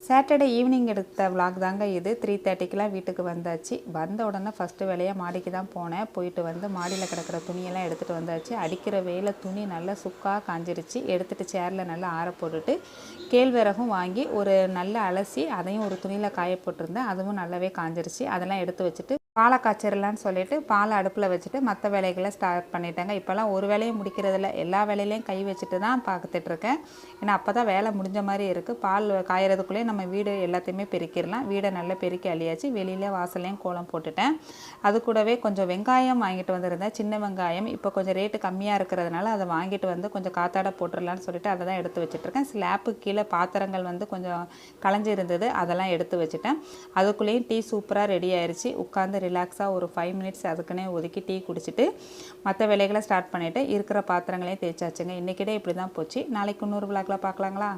Saturday evening எடுத்த vlog தாங்க இது. 3:30க்கெலாம் வீட்டுக்கு வந்தாச்சு. வந்த உடனே ஃபஸ்ட்டு வேலையாக மாடிக்கு தான் போனேன். போயிட்டு வந்து மாடியில் கிடக்கிற துணியெல்லாம் எடுத்துகிட்டு வந்தாச்சு. அடிக்கிற வெயில துணி நல்லா சுக்காக காஞ்சிருச்சு. எடுத்துகிட்டு சேரில் நல்லா ஆற போட்டுட்டு கேழ்வரகும் வாங்கி ஒரு நல்லா அலசி அதையும் ஒரு துணியில் காய போட்டிருந்தேன். அதுவும் நல்லாவே காஞ்சிருச்சு. அதெல்லாம் எடுத்து வச்சுட்டு பாலை காய்ச்சிடலான்னு சொல்லிட்டு பாலை அடுப்பில் வச்சுட்டு மற்ற வேலைகளை ஸ்டார்ட் பண்ணிட்டேங்க. இப்போல்லாம் ஒரு வேலையும் முடிக்கிறதில்ல, எல்லா வேலையிலையும் கை வச்சுட்டு தான் பார்த்துட்ருக்கேன். ஏன்னா அப்போ தான் வேலை முடிஞ்ச மாதிரி இருக்குது. பால் காயறதுக்குள்ளே நம்ம வீடு எல்லாத்தையுமே பெருக்கிடலாம். வீடை நல்லா பெருக்கி அள்ளியாச்சு. வெளியில் வாசல்லையும் கோலம் போட்டுட்டேன். அது கூடவே கொஞ்சம் வெங்காயம் வாங்கிட்டு வந்திருந்தேன், சின்ன வெங்காயம். இப்போ கொஞ்சம் ரேட்டு கம்மியாக இருக்கிறதுனால அதை வாங்கிட்டு வந்து கொஞ்சம் காத்தாட போட்டுடலான்னு சொல்லிட்டு அதை தான் எடுத்து வச்சுட்ருக்கேன். ஸ்லாப்புக்கு கீழே பாத்திரங்கள் வந்து கொஞ்சம் களைஞ்சி இருந்தது, அதெல்லாம் எடுத்து வச்சுட்டேன். அதுக்குள்ளேயும் டீ சூப்பராக ரெடி ஆயிடுச்சு. உட்காந்து ரிலாக்ஸாக ஒரு 5 மினிட்ஸ் அதுக்குன்னே ஒதுக்கி டீ குடிச்சிட்டு மற்ற வேலைகளை ஸ்டார்ட் பண்ணிவிட்டு இருக்கிற பாத்திரங்களையும் தேய்ச்சாச்சுங்க. இன்றைக்கிட்டே இப்படி தான் போச்சு. நாளைக்கு இன்னொரு விளாக்ல பார்க்கலாங்களா?